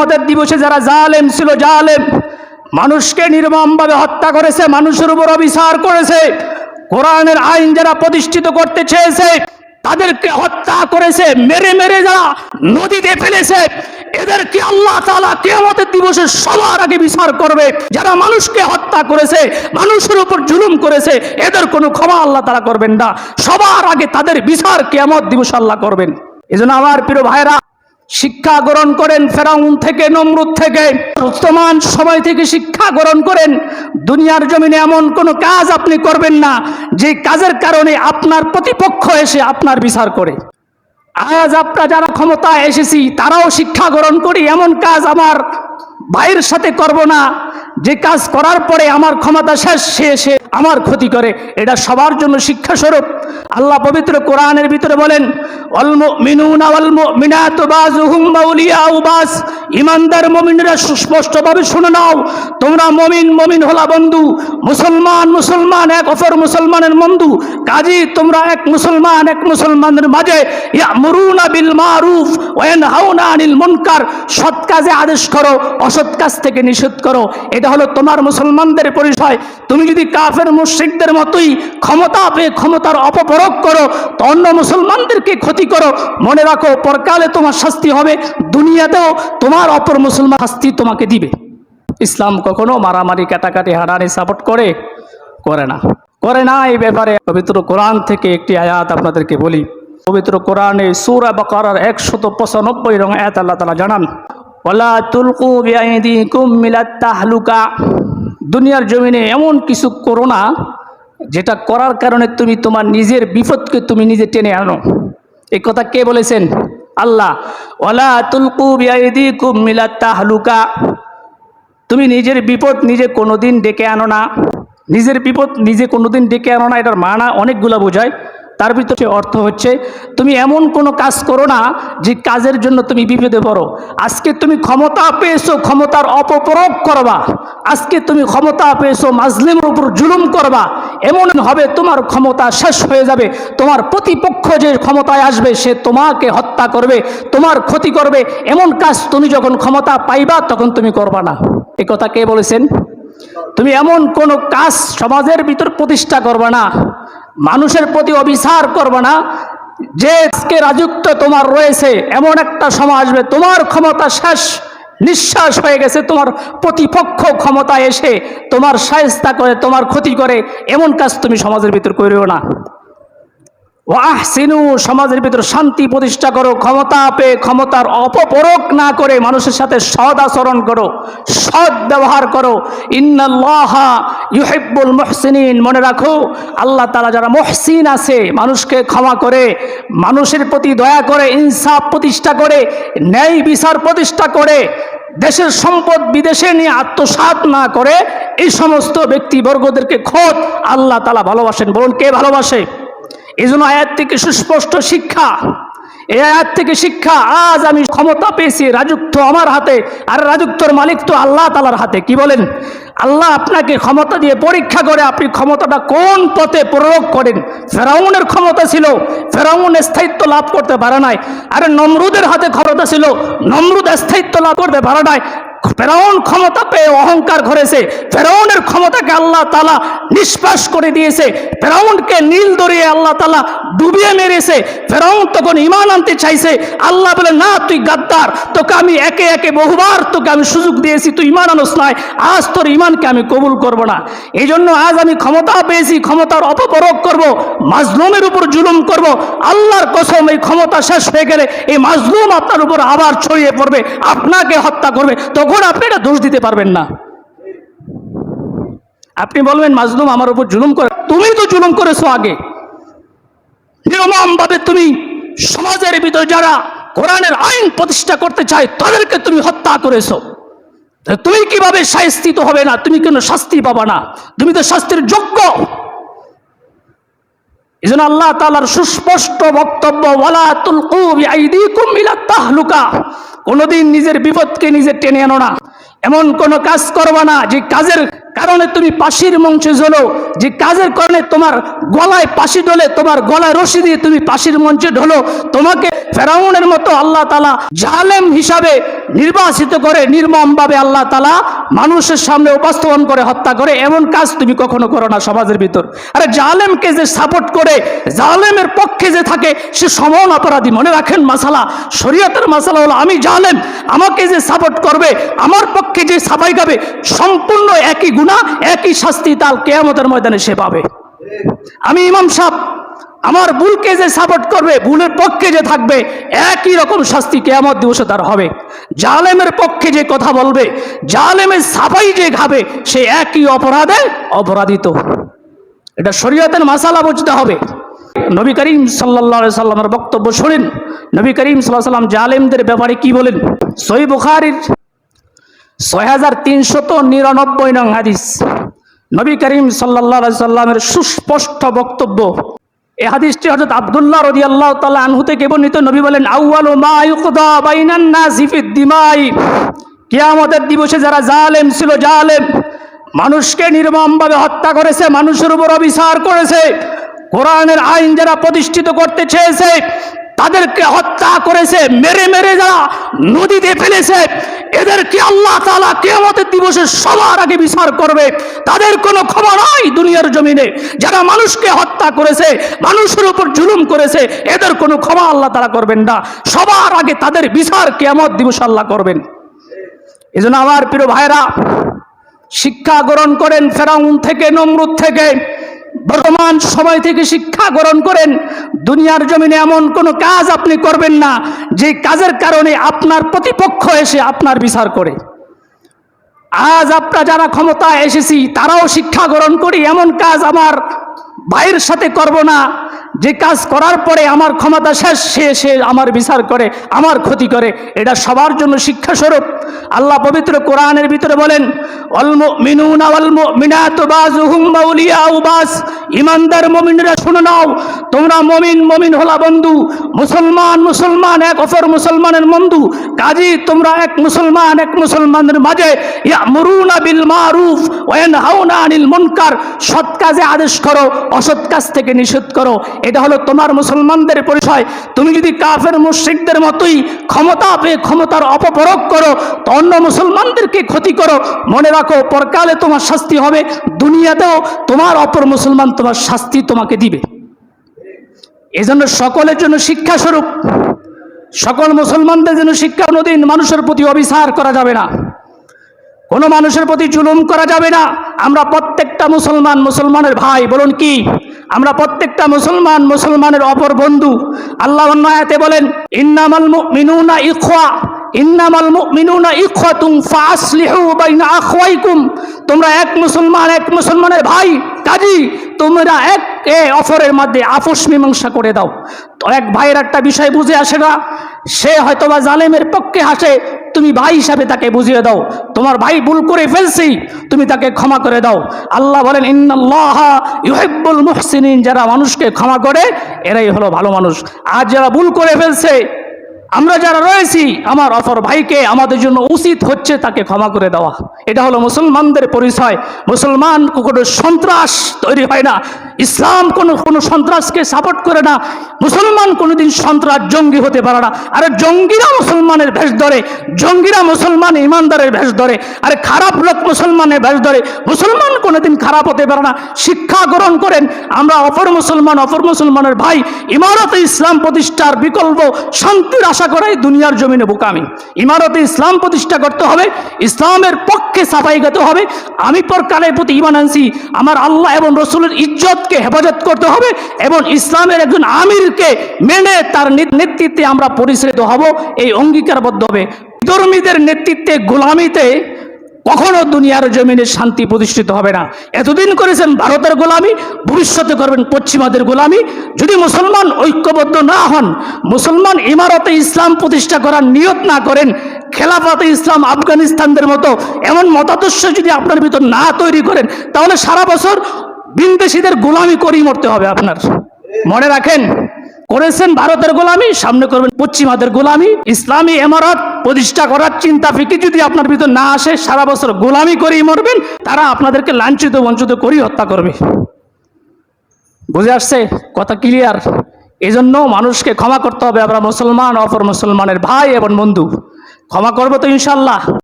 কিয়ামতের দিবসে যারা জালেম ছিল, জালেম মানুষকে নির্মমভাবে হত্যা করেছে, মানুষের উপর অবিচার করেছে, কোরআনের আইন যারা প্রতিষ্ঠিত করতে চেয়েছে তাদেরকে হত্যা করেছে, মেরে মেরে যারা নদীতে ফেলেছে, এদেরকে আল্লাহ তাআলা কিয়ামতের দিবসে সবার আগে বিচার করবে। যারা মানুষকে হত্যা করেছে, মানুষের উপর জুলুম করেছে, এদের কোনো ক্ষমা আল্লাহ তাআলা করবেন না। সবার আগে তাদের বিচার কিয়ামত দিবসে আল্লাহ করবেন। এজন্য আমার প্রিয় ভাইরা, শিক্ষা গ্রহণ করেন ফেরাউন থেকে, নমরুদ থেকে, বর্তমান সময় থেকে শিক্ষা গ্রহণ করেন। দুনিয়ার জমিনে এমন কোনো কাজ আপনি করবেন না যে কাজের কারণে আপনার প্রতিপক্ষ এসে আপনার বিচার করে। আজ আপনারা যারা ক্ষমতায় এসেছি তারাও শিক্ষা গ্রহণ করি, এমন কাজ আমার ভাইয়ের সাথে করব না যে কাজ করার পরে আমার ক্ষমতা শেষ, সে এসে আমার ক্ষতি করে। এটা সবার জন্য শিক্ষা স্বরূপ। আল্লাহ পবিত্র কোরআনের ভিতরে বলেন, ওয়াল মুমিনুনা ওয়াল মুমিনাতু বাযুহুম আউলিয়াউ বায। ঈমানদার মুমিনরা সুস্পষ্টভাবে শুনে নাও, তোমরা মুমিন হলা বন্ধু, মুসলমান এক অপর মুসলমানের বন্ধু। কাজী তোমরা এক মুসলমানের মাঝে ইয়ামুরুনা বিল মারুফ ওয়া ইয়ানহাউনা আনিল মুনকার, সৎ কাজে আদেশ করো, অসৎ কাজ থেকে নিষেধ করো। এটা হলো তোমার মুসলমানদের পরিচয়। তুমি যদি কাফের মুশরিকদের মতোই ক্ষমতা পেয়ে ক্ষমতার অপপ্রয়োগ করো, তো অন্য মুসলমানদেরকে ক্ষতি করো, মনে রাখো পরকালে তোমার শাস্তি হবে, দুনিয়াতেও তোমার অপর মুসলমান শাস্তি তোমাকে দিবে। ইসলাম কখনো মারামারি, কাটাকাটি, হানাহানি সাপোর্ট করে না। এই ব্যাপারে পবিত্র কোরআন থেকে একটি আয়াত আপনাদেরকে বলি। পবিত্র কোরআনে সূরা বাকারার 195 নং আয়াত আল্লাহ তাআলা জানান, ওয়ালা তুলকু বিআইদিকুম মিলাত তাহলুকা। দুনিয়ার জমিনে এমন কিছু করো না যেটা করার কারণে তুমি তোমার নিজের বিপদকে তুমি নিজে টেনে আনো। এই কথা কে বলেছেন? আল্লাহ। ওয়ালা তুলকু বিআইদিকুম মিলাত তাহলুকা, তুমি নিজের বিপদ নিজে কোনোদিন ডেকে আনো না। নিজের বিপদ নিজে কোনোদিন ডেকে আনো না, এটার মানা অনেকগুলো বোঝায়। তার ভিতরে অর্থ হচ্ছে তুমি এমন কোনো কাজ করো না যে কাজের জন্য তুমি বিপদে পড়ো। আজকে তুমি ক্ষমতা পেয়েছো, ক্ষমতার অপপ্রয়োগ করবা। আজকে তুমি ক্ষমতা পেয়েছো, মাজলুমের উপর জুলুম করবা। এমন হবে তোমার ক্ষমতা শেষ হয়ে যাবে, তোমার প্রতিপক্ষ যে ক্ষমতায় আসবে সে তোমাকে হত্যা করবে, তোমার ক্ষতি করবে। এমন কাজ তুমি যখন ক্ষমতা পাইবা তখন তুমি করবা না। এই কথা কে বলেছেন? তুমি এমন কোনো কাজ সমাজের ভিতর প্রতিষ্ঠা করবা না, মানুষের প্রতি অবিচার করবে না, যে আজকে রাজত্ব তোমার রয়েছে, এমন একটা সময় আসবে তোমার ক্ষমতা শেষ, নিঃশ্বাস হয়ে গেছে, তোমার প্রতিপক্ষ ক্ষমতায় এসে তোমার শায়েস্তা করে, তোমার ক্ষতি করে। এমন কাজ তুমি সমাজের ভিতর করিও না। ওয়াহসিনু, সমাজের ভিতর শান্তি প্রতিষ্ঠা করো, ক্ষমতা পেয়ে ক্ষমতার অপপ্রয়োগ না করে মানুষের সাথে সৎ আচরণ করো, সৎ ব্যবহার করো। ইন্নাল্লাহা ইউহিব্বুল মুহসিনিন, মনে রাখো আল্লাহ তাআলা যারা মুহসিন আছে, মানুষকে ক্ষমা করে, মানুষের প্রতি দয়া করে, ইনসাফ প্রতিষ্ঠা করে, ন্যায় বিচার প্রতিষ্ঠা করে, দেশের সম্পদ বিদেশে নিয়ে আত্মসাৎ না করে, এই সমস্ত ব্যক্তিবর্গদেরকে খোদ আল্লাহ তাআলা ভালোবাসেন। বলুন কে ভালোবাসে? এই জন্য আয়াত থেকে সুস্পষ্ট শিক্ষা, এই আয়াত থেকে শিক্ষা, আজ আমি ক্ষমতা পেয়েছি, রাজত্ব আমার হাতে, আর রাজত্বর মালিক তো আল্লাহ তাআলার হাতে। কি বলেন? আল্লাহ আপনাকে ক্ষমতা দিয়ে পরীক্ষা করে আপনি ক্ষমতাটা কোন পথে প্রয়োগ করেন। ফেরাউনের ক্ষমতা ছিল, ফেরাউন স্থায়িত্ব লাভ করতে পারে নাই। আরে নমরুদের হাতে ক্ষমতা ছিল, নমরুদ স্থায়িত্ব লাভ করতে পারে নাই। ফেরাউন ক্ষমতা পেয়ে অহংকার করেছে, ফেরাউনের ক্ষমতাকে আল্লাহ তাআলা নিষ্পাস করে দিয়েছে। ফেরাউনকে নীল দরিয়ে আল্লাহ তাআলা ডুবিয়ে মেরেছে। ফেরাউন তখন ঈমান আনতে চাইছে, আল্লাহ বলে না তুই গাদ্দার, তোকে আমি একে একে বহুবার তোকে আমি সুযোগ দিয়েছি, তুই ঈমান আনস নাই, আজ তোর ঈমানকে আমি কবুল করব না। এই জন্য আজ আমি ক্ষমতা পেয়েছি, ক্ষমতার অপপ্রয়োগ করব, মাজলুমের উপর জুলুম করব। আল্লাহর কসম, এই ক্ষমতা শেষ হয়ে গেলে এই মাজলুম আপনার উপর আবার ছড়িয়ে পড়বে, আপনাকে হত্যা করবে, তখন আপনি এটা দোষ দিতে পারবেন না। আপনি বলবেন মাজলুম আমার উপর জুলুম করে, তুমি তো জুলুম করেছো আগে। নির্মমভাবে তুমি সমাজের ভিতর যারা কোরআনের আইন প্রতিষ্ঠা করতে চায় তাদেরকে তুমি হত্যা করেছো। তুমি কিভাবে শাস্তিত হবে না? তুমি কেন শাস্তি পাবা না? তুমি তো শাস্তির যোগ্য। এই জন্য আল্লাহ তাআলার সুস্পষ্ট বক্তব্য, ওয়ালা তুলকু বিআইদিকুম ইলা তাহলুকা, কোনোদিন নিজের বিপদকে নিজে টেনে আনো না। এমন কোনো কাজ করবা না যে কাজের কারণে তুমি পাশির মঞ্চে ঝোলো, যে কাজের কারণে তোমার গলায় পাশি ঢোলে, তোমার গলায় রশি দিয়ে তুমি পাশির মঞ্চে ঢোলো। তোমাকে ফেরাউনের মতো আল্লাহ তাআলা জালেম হিসাবে নির্বাসিত করে নির্মমভাবে আল্লাহ তাআলা মানুষের সামনে উপস্থাপন করে হত্যা করে, এমন কাজ তুমি কখনো করো না সমাজের ভিতর। আরে জালেমকে যে সাপোর্ট করে, জালেমের পক্ষে যে থাকে, সে সমান অপরাধী। মনে রাখেন মাসালা, শরীয়তের মাসালা হলো আমি জালেম, আমাকে যে সাপোর্ট করবে, আমার পক্ষে যে সাফাই গাবে, সম্পূর্ণ একই গুনাহ, একই শাস্তি তার কিয়ামতের ময়দানে সে পাবে। আমি ইমাম সাহেব, আমার ভুলকে যে সাপোর্ট করবে, ভুলের পক্ষে যে থাকবে, একই রকম শাস্তি কিয়ামত দিবসে তার হবে। জালেমের পক্ষে যে কথা বলবে, জালেমের সাফাই যে খাবে, সে একই অপরাধে অপরাধিত। এটা শরীয়তের মাসালা বুঝতে হবে। নবী করিম সাল্লাল্লাহু আলাইহি সাল্লামের বক্তব্য শুনেন। নবী করিম সাল্লাল্লাহু আলাইহি সাল্লাম জালেমদের ব্যাপারে কি বলেন? সহিহ বুখারীর 6399 নং হাদিস, নবী করিম সাল্লাল্লাহু আলাইহি সাল্লামের সুস্পষ্ট বক্তব্য। এই হাদিসটি হযরত আব্দুল্লাহ রাদিয়াল্লাহু তাআলা আনহু থেকে বর্ণিত। নবী বলেন, আউয়ালু মা ইউকদা বাইনান নাসি ফিদ দিমাই, কিয়ামতের দিবসে যারা জালেম ছিল, জালেম মানুষকে নির্মমভাবে হত্যা করেছে, মানুষের উপর অবিচার করেছে, কোরআনের আইন যারা প্রতিষ্ঠিত করতে চেয়েছে তাদেরকে হত্যা করেছে, মেরে মেরে যারা নদীতে ফেলেছে, এদেরকে আল্লাহ তাআলা কিয়ামতের দিবসে সবার আগে বিচার করবে। তাদের কোনো ক্ষমা নাই দুনিয়ার জমিনে। যারা মানুষকে হত্যা করেছে, মানুষের উপর জুলুম করেছে, এদের কোনো ক্ষমা আল্লাহ তাআলা করবেন না। সবার আগে তাদের বিচার কিয়ামত দিবসে আল্লাহ করবেন। এজন্য আমার প্রিয় ভাইরা, শিক্ষা গ্রহণ করেন ফেরাউন থেকে, নমরুদ থেকে, বর্তমান সময় থেকে শিক্ষা গ্রহণ করেন। দুনিয়ার জমিনে এমন কোনো কাজ আপনি করবেন না যে কাজের কারণে আপনার প্রতিপক্ষ এসে আপনার বিচার করে। আজ আপনারা যারা ক্ষমতায় এসেছি তারাও শিক্ষা গ্রহণ করি, এমন কাজ আমার ভাইয়ের সাথে করব না যে কাজ করার পরে আমার ক্ষমতা শেষ, সে আমার বিচার করে, আমার ক্ষতি করে। এটা সবার জন্য শিক্ষা স্বরূপ। আল্লাহ পবিত্র কোরআনের ভিতরে বলেন, ওয়াল মুমিনুনা ওয়াল মুমিনাতু বাযুহুম আউলিয়াউ বায, ঈমানদার মুমিনরা শুনে নাও, তোমরা মুমিন হলা বন্ধু, মুসলমান এক অপর মুসলমানের বন্ধু। কাজী তোমরা এক মুসলমানের মাঝে ইয়ামুরুনা বিল মারুফ ওয়া ইয়ানহাউনা আনিল মুনকার, সৎ কাজে আদেশ করো, অসৎ কাজ থেকে নিষেধ করো। এটা হলো তোমার মুসলমানদের পরিচয়। তুমি যদি কাফের মুশরিকদের মতোই ক্ষমতা পেয়ে ক্ষমতার অপপ্রয়োগ করো, তো অন্য মুসলমানদেরকে ক্ষতি করো, মনে রাখো পরকালে তোমার শাস্তি হবে, দুনিয়াতেও তোমার অপর মুসলমান তোমার শাস্তি তোমাকে দিবে। এজন্য সকলের জন্য শিক্ষা স্বরূপ, সকল মুসলমানদের জন্য শিক্ষা, কোনোদিন মানুষের প্রতি অবিচার করা যাবে না, কোনো মানুষের প্রতি জুলুম করা যাবে না। আমরা প্রত্যেকটা মুসলমানের ভাই। বলুন কি? আমরা প্রত্যেকটা মুসলমানের অপর বন্ধু। আল্লাহ অন্য আয়াতে বলেন, ইন্নামাল মুমিনুনা ইখওয়াতুন ফাসলিহু বাইনা আখওয়াইকুম, তোমরা এক মুসলমানের ভাই, কাজী তোমরা একে অপরের মধ্যে আপোষ মীমাংসা করে দাও। তো এক ভাইয়ের একটা বিষয় বুঝে আসে না, সে হয়তোবা জালেমের পক্ষে হাসে, তুমি ভাই হিসাবে তাকে বুঝিয়ে দাও, তোমার ভাই ভুল করে ফেলছি, তুমি তাকে ক্ষমা করে দাও। আল্লাহ বলেন, ইন্নাল্লাহা ইউহিব্বুল মুহসিনিন, যারা মানুষকে ক্ষমা করে এরাই হলো ভালো মানুষ। আর যারা ভুল করে ফেলছে, আমরা যারা রয়েছি, আমার অপর ভাইকে আমাদের জন্য উচিত হচ্ছে তাকে ক্ষমা করে দেওয়া। এটা হলো মুসলমানদের পরিচয়। মুসলমান কোনো সন্ত্রাস তৈরি হয় না, ইসলাম কোনো সন্ত্রাসকে সাপোর্ট করে না। মুসলমান কোনোদিন সন্ত্রাস জঙ্গি হতে পারে না। আরে জঙ্গিরা মুসলমানের ভেষ ধরে, জঙ্গিরা মুসলমান ইমানদারের ভেষ ধরে, আরে খারাপ লোক মুসলমানের ভেষ ধরে। মুসলমান কোনোদিন খারাপ হতে পারে না। শিক্ষা গ্রহণ করেন, আমরা অপর মুসলমানের ভাই। ইমারতে ইসলাম প্রতিষ্ঠার বিকল্প শান্তির আশা করাই দুনিয়ার জমিনে বোকামি। ইমারতে ইসলাম প্রতিষ্ঠা করতে হবে, ইসলামের পক্ষে সাফাই গাতে হবে। আমি পরকালের প্রতি ঈমান আনছি, আমার আল্লাহ এবং রসুলের ইজ্জতকে হেফাজত করতে হবে, এবং ইসলামের একজন আমিরকে মেনে তার নেতৃত্বে আমরা পরিচালিত হব, এই অঙ্গীকারবদ্ধ হবে। বিধর্মীদের নেতৃত্বে গোলামিতে কখনো দুনিয়ার জমিনে শান্তি প্রতিষ্ঠিত হবে না। এতদিন করেছেন ভারতের গোলামি, ভবিষ্যতে করবেন পশ্চিমাদের গোলামি। যদি মুসলমান ঐক্যবদ্ধ না হন, মুসলমান ইমারতে ইসলাম প্রতিষ্ঠা করার নিয়ত না করেন, খেলাফতে ইসলাম আফগানিস্তানদের মতো এমন মতাদর্শ যদি আপনার ভিতর না তৈরি করেন, তাহলে সারা বছর বিদেশিদের গোলামি করেই মরতে হবে আপনার। মনে রাখেন, করেছেন ভারতের গোলামি, সামনে করবেন পশ্চিমাদের গোলামি। ইসলামী ইমারত প্রতিষ্ঠা করার চিন্তা ফিকির যদি আপনার ভিতর না আসে, সারা বছর গোলামি করেই মরবেন। তারা আপনাদেরকে লাঞ্ছিত বঞ্চিত করেই হত্যা করবে। বুঝে আসছে কথা? ক্লিয়ার? এজন্য মানুষকে ক্ষমা করতে হবে। আমরা মুসলমান, অপর মুসলমানের ভাই এবং বন্ধু। ক্ষমা করবো তো ইনশাল্লাহ?